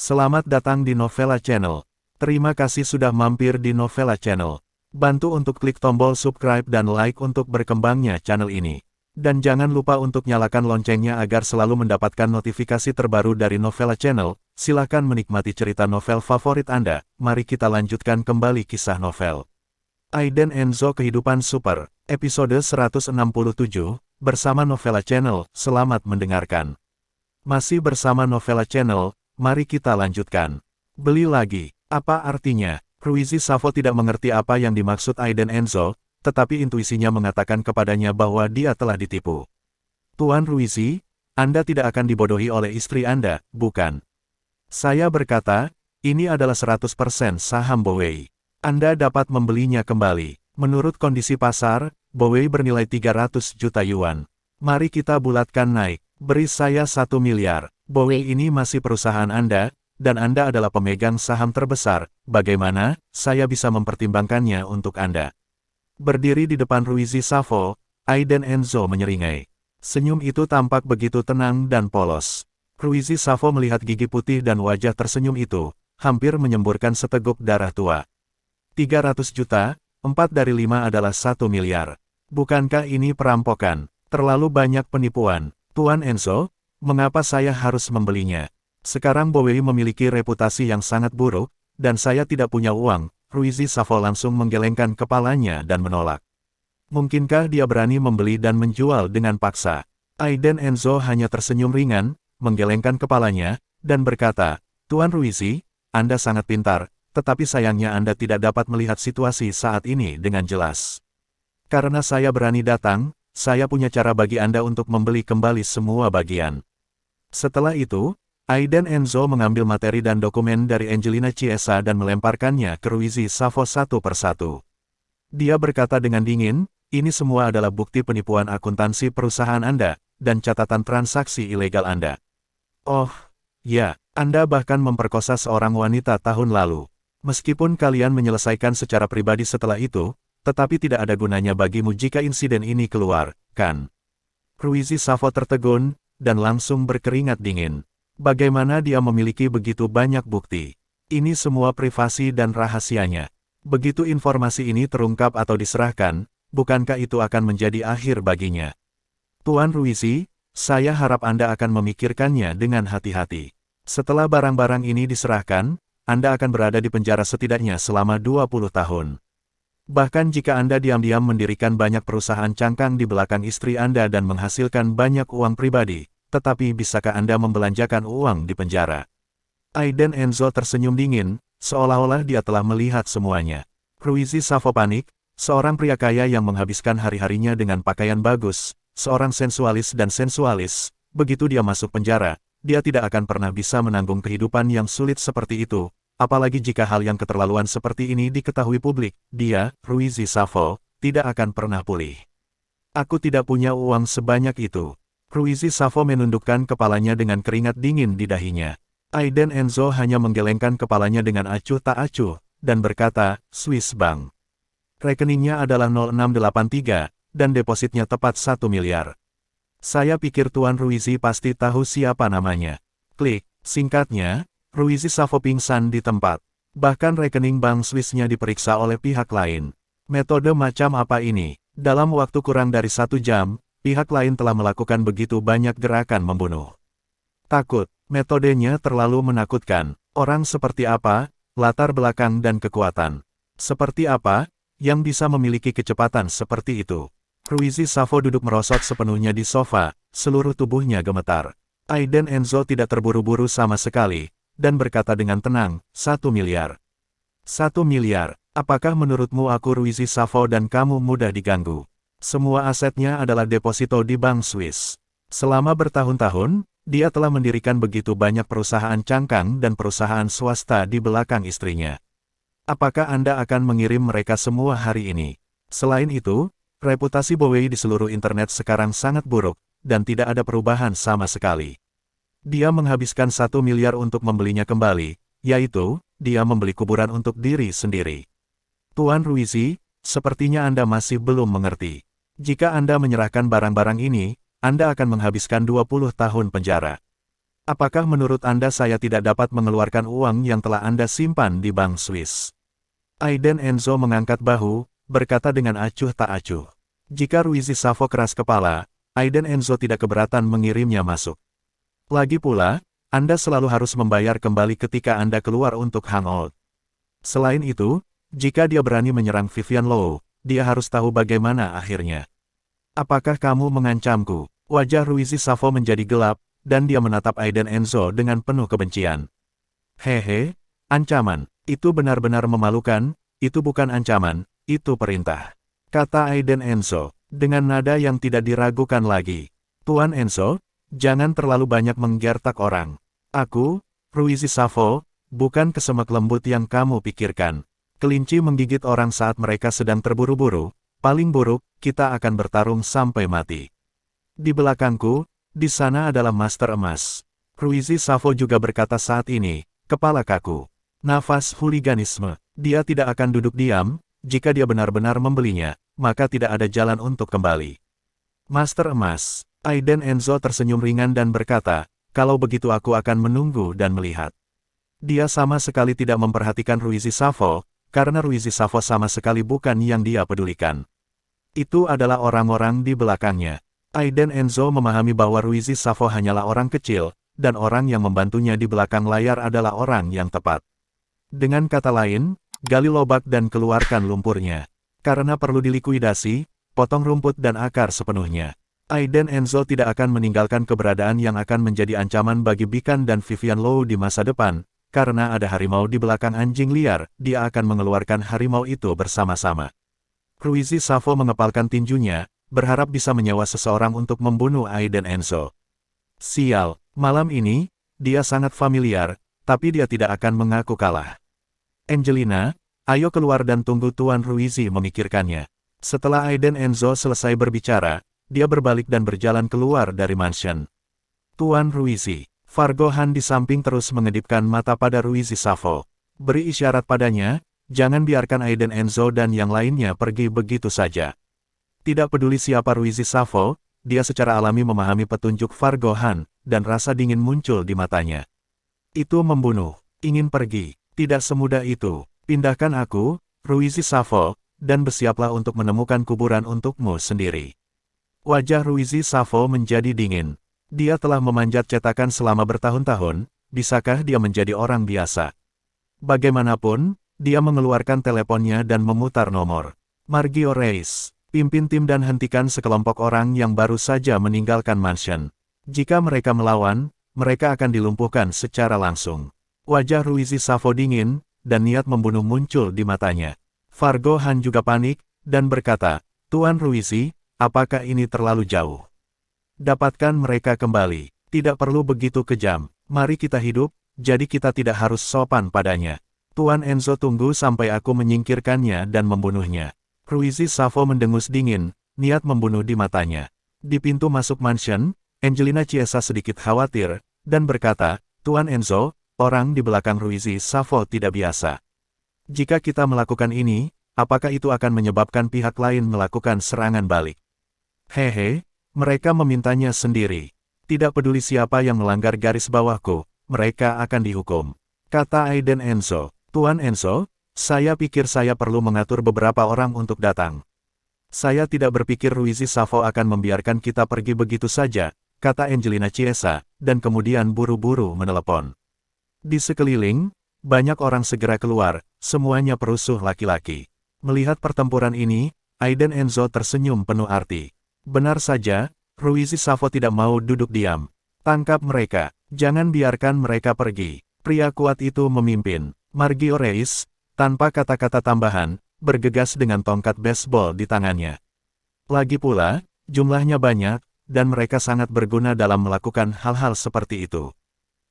Selamat datang di Novella Channel. Terima kasih sudah mampir di Novella Channel. Bantu untuk klik tombol subscribe dan like untuk berkembangnya channel ini. Dan jangan lupa untuk nyalakan loncengnya agar selalu mendapatkan notifikasi terbaru dari Novella Channel. Silakan menikmati cerita novel favorit Anda. Mari kita lanjutkan kembali kisah novel Aiden Enzo Kehidupan Super, episode 167, bersama Novella Channel. Selamat mendengarkan. Masih bersama Novella Channel, mari kita lanjutkan. Beli lagi, apa artinya? Ruizi Safo tidak mengerti apa yang dimaksud Aiden Enzo, tetapi intuisinya mengatakan kepadanya bahwa dia telah ditipu. Tuan Ruizi, Anda tidak akan dibodohi oleh istri Anda, bukan? Saya berkata, ini adalah 100% saham Bowei. Anda dapat membelinya kembali. Menurut kondisi pasar, Bowei bernilai 300 juta yuan. Mari kita bulatkan naik. Beri saya 1 miliar. Bowei ini masih perusahaan Anda, dan Anda adalah pemegang saham terbesar. Bagaimana, saya bisa mempertimbangkannya untuk Anda? Berdiri di depan Ruizi Safo, Aiden Enzo menyeringai. Senyum itu tampak begitu tenang dan polos. Ruizi Safo melihat gigi putih dan wajah tersenyum itu, hampir menyemburkan seteguk darah tua. 300 juta, 4 dari 5 adalah 1 miliar. Bukankah ini perampokan? Terlalu banyak penipuan. Tuan Enzo, mengapa saya harus membelinya? Sekarang Bowei memiliki reputasi yang sangat buruk, dan saya tidak punya uang. Ruizi Safo langsung menggelengkan kepalanya dan menolak. Mungkinkah dia berani membeli dan menjual dengan paksa? Aiden Enzo hanya tersenyum ringan, menggelengkan kepalanya, dan berkata, Tuan Ruizi, Anda sangat pintar, tetapi sayangnya Anda tidak dapat melihat situasi saat ini dengan jelas. Karena saya berani datang, saya punya cara bagi Anda untuk membeli kembali semua bagian. Setelah itu, Aiden Enzo mengambil materi dan dokumen dari Angelina Chiesa dan melemparkannya ke Ruizi Safo satu persatu. Dia berkata dengan dingin, ini semua adalah bukti penipuan akuntansi perusahaan Anda, dan catatan transaksi ilegal Anda. Oh, ya, Anda bahkan memperkosa seorang wanita tahun lalu. Meskipun kalian menyelesaikan secara pribadi setelah itu, tetapi tidak ada gunanya bagimu jika insiden ini keluar, kan? Ruizi Safo tertegun, dan langsung berkeringat dingin. Bagaimana dia memiliki begitu banyak bukti? Ini semua privasi dan rahasianya. Begitu informasi ini terungkap atau diserahkan, bukankah itu akan menjadi akhir baginya? Tuan Ruizi, saya harap Anda akan memikirkannya dengan hati-hati. Setelah barang-barang ini diserahkan, Anda akan berada di penjara setidaknya selama 20 tahun. Bahkan jika Anda diam-diam mendirikan banyak perusahaan cangkang di belakang istri Anda dan menghasilkan banyak uang pribadi, tetapi bisakah Anda membelanjakan uang di penjara? Aiden Enzo tersenyum dingin, seolah-olah dia telah melihat semuanya. Ruizi Safo panik, seorang pria kaya yang menghabiskan hari-harinya dengan pakaian bagus, seorang sensualis dan sensualis, begitu dia masuk penjara, dia tidak akan pernah bisa menanggung kehidupan yang sulit seperti itu. Apalagi jika hal yang keterlaluan seperti ini diketahui publik, dia, Ruizi Safo, tidak akan pernah pulih. Aku tidak punya uang sebanyak itu. Ruizi Safo menundukkan kepalanya dengan keringat dingin di dahinya. Aiden Enzo hanya menggelengkan kepalanya dengan acuh tak acuh, dan berkata, Swiss Bank. Rekeningnya adalah 0683, dan depositnya tepat 1 miliar. Saya pikir Tuan Ruizi pasti tahu siapa namanya. Klik, singkatnya, Ruizi Safo pingsan di tempat. Bahkan rekening bank Swissnya diperiksa oleh pihak lain. Metode macam apa ini? Dalam waktu kurang dari 1 jam, pihak lain telah melakukan begitu banyak gerakan membunuh. Takut, metodenya terlalu menakutkan. Orang seperti apa, latar belakang dan kekuatan. Seperti apa, yang bisa memiliki kecepatan seperti itu? Ruizi Safo duduk merosot sepenuhnya di sofa, seluruh tubuhnya gemetar. Aiden Enzo tidak terburu-buru sama sekali, dan berkata dengan tenang, 1 miliar. 1 miliar, apakah menurutmu aku Ruizi Safo dan kamu mudah diganggu? Semua asetnya adalah deposito di bank Swiss. Selama bertahun-tahun, dia telah mendirikan begitu banyak perusahaan cangkang dan perusahaan swasta di belakang istrinya. Apakah Anda akan mengirim mereka semua hari ini? Selain itu, reputasi Bowei di seluruh internet sekarang sangat buruk, dan tidak ada perubahan sama sekali. Dia menghabiskan 1 miliar untuk membelinya kembali, yaitu, dia membeli kuburan untuk diri sendiri. Tuan Ruizi, sepertinya Anda masih belum mengerti. Jika Anda menyerahkan barang-barang ini, Anda akan menghabiskan 20 tahun penjara. Apakah menurut Anda saya tidak dapat mengeluarkan uang yang telah Anda simpan di bank Swiss? Aiden Enzo mengangkat bahu, berkata dengan acuh tak acuh. Jika Ruizi Savo keras kepala, Aiden Enzo tidak keberatan mengirimnya masuk. Lagi pula, Anda selalu harus membayar kembali ketika Anda keluar untuk hangout. Selain itu, jika dia berani menyerang Vivian Low, dia harus tahu bagaimana akhirnya. Apakah kamu mengancamku? Wajah Ruizi Savo menjadi gelap, dan dia menatap Aiden Enzo dengan penuh kebencian. Hehe, ancaman, itu benar-benar memalukan, itu bukan ancaman, itu perintah. Kata Aiden Enzo, dengan nada yang tidak diragukan lagi. Tuan Enzo, jangan terlalu banyak menggertak orang. Aku, Ruizi Savo, bukan kesemek lembut yang kamu pikirkan. Kelinci menggigit orang saat mereka sedang terburu-buru, paling buruk, kita akan bertarung sampai mati. Di belakangku, di sana adalah Master Emas. Ruizi Savo juga berkata saat ini, kepala kaku. Nafas huliganisme, dia tidak akan duduk diam, jika dia benar-benar membelinya, maka tidak ada jalan untuk kembali. Master Emas, Aiden Enzo tersenyum ringan dan berkata, kalau begitu aku akan menunggu dan melihat. Dia sama sekali tidak memperhatikan Ruizi Savo, karena Ruizi Savo sama sekali bukan yang dia pedulikan. Itu adalah orang-orang di belakangnya. Aiden Enzo memahami bahwa Ruizi Savo hanyalah orang kecil, dan orang yang membantunya di belakang layar adalah orang yang tepat. Dengan kata lain, gali lobak dan keluarkan lumpurnya. Karena perlu dilikuidasi, potong rumput dan akar sepenuhnya. Aiden Enzo tidak akan meninggalkan keberadaan yang akan menjadi ancaman bagi Bikan dan Vivian Low di masa depan, karena ada harimau di belakang anjing liar, dia akan mengeluarkan harimau itu bersama-sama. Ruizi Savo mengepalkan tinjunya, berharap bisa menyewa seseorang untuk membunuh Aiden Enzo. Sial, malam ini, dia sangat familiar, tapi dia tidak akan mengaku kalah. Angelina, ayo keluar dan tunggu Tuan Ruizi memikirkannya. Setelah Aiden Enzo selesai berbicara, dia berbalik dan berjalan keluar dari mansion. Tuan Ruizi, Fargo Han di samping terus mengedipkan mata pada Ruizi Savo. Beri isyarat padanya, jangan biarkan Aiden Enzo dan yang lainnya pergi begitu saja. Tidak peduli siapa Ruizi Savo, dia secara alami memahami petunjuk Fargo Han, dan rasa dingin muncul di matanya. Itu membunuh, ingin pergi, tidak semudah itu. Pindahkan aku, Ruizi Savo, dan bersiaplah untuk menemukan kuburan untukmu sendiri. Wajah Ruizi Savo menjadi dingin. Dia telah memanjat cetakan selama bertahun-tahun, bisakah dia menjadi orang biasa? Bagaimanapun, dia mengeluarkan teleponnya dan memutar nomor. Margio Reis, pimpin tim dan hentikan sekelompok orang yang baru saja meninggalkan mansion. Jika mereka melawan, mereka akan dilumpuhkan secara langsung. Wajah Ruizi Savo dingin, dan niat membunuh muncul di matanya. Fargo Han juga panik, dan berkata, Tuan Ruizi, apakah ini terlalu jauh? Dapatkan mereka kembali, tidak perlu begitu kejam, mari kita hidup, jadi kita tidak harus sopan padanya. Tuan Enzo tunggu sampai aku menyingkirkannya dan membunuhnya. Ruizi Savo mendengus dingin, niat membunuh di matanya. Di pintu masuk mansion, Angelina Chiesa sedikit khawatir, dan berkata, Tuan Enzo, orang di belakang Ruizi Savo tidak biasa. Jika kita melakukan ini, apakah itu akan menyebabkan pihak lain melakukan serangan balik? Hehe, mereka memintanya sendiri. Tidak peduli siapa yang melanggar garis bawahku, mereka akan dihukum. Kata Aiden Enzo, Tuan Enzo, saya pikir saya perlu mengatur beberapa orang untuk datang. Saya tidak berpikir Ruizi Savo akan membiarkan kita pergi begitu saja, kata Angelina Chiesa, dan kemudian buru-buru menelepon. Di sekeliling, banyak orang segera keluar, semuanya perusuh laki-laki. Melihat pertempuran ini, Aiden Enzo tersenyum penuh arti. Benar saja, Ruizi Savo tidak mau duduk diam. Tangkap mereka, jangan biarkan mereka pergi. Pria kuat itu memimpin. Margio Reis, tanpa kata-kata tambahan, bergegas dengan tongkat baseball di tangannya. Lagi pula, jumlahnya banyak, dan mereka sangat berguna dalam melakukan hal-hal seperti itu.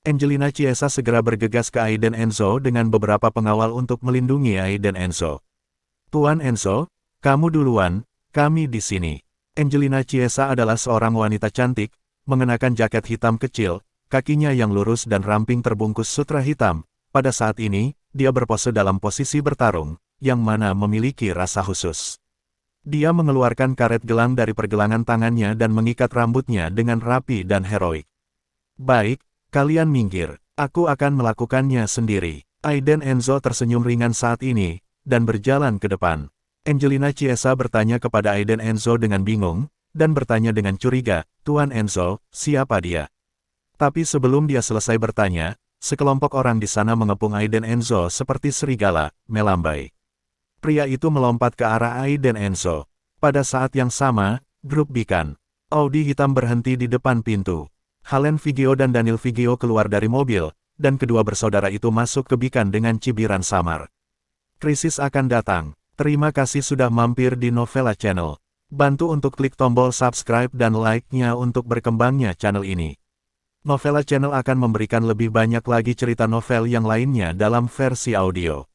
Angelina Chiesa segera bergegas ke Aiden Enzo dengan beberapa pengawal untuk melindungi Aiden Enzo. Tuan Enzo, kamu duluan, kami di sini. Angelina Chiesa adalah seorang wanita cantik, mengenakan jaket hitam kecil, kakinya yang lurus dan ramping terbungkus sutra hitam. Pada saat ini, dia berpose dalam posisi bertarung, yang mana memiliki rasa khusus. Dia mengeluarkan karet gelang dari pergelangan tangannya dan mengikat rambutnya dengan rapi dan heroik. Baik, kalian minggir. Aku akan melakukannya sendiri. Aiden Enzo tersenyum ringan saat ini, dan berjalan ke depan. Angelina Chiesa bertanya kepada Aiden Enzo dengan bingung, dan bertanya dengan curiga, Tuan Enzo, siapa dia? Tapi sebelum dia selesai bertanya, sekelompok orang di sana mengepung Aiden Enzo seperti serigala, melambai. Pria itu melompat ke arah Aiden Enzo. Pada saat yang sama, grup Bikan Audi hitam berhenti di depan pintu. Halen Vigio dan Daniel Vigio keluar dari mobil, dan kedua bersaudara itu masuk ke Bikan dengan cibiran samar. Krisis akan datang. Terima kasih sudah mampir di Novela Channel. Bantu untuk klik tombol subscribe dan like-nya untuk berkembangnya channel ini. Novela Channel akan memberikan lebih banyak lagi cerita novel yang lainnya dalam versi audio.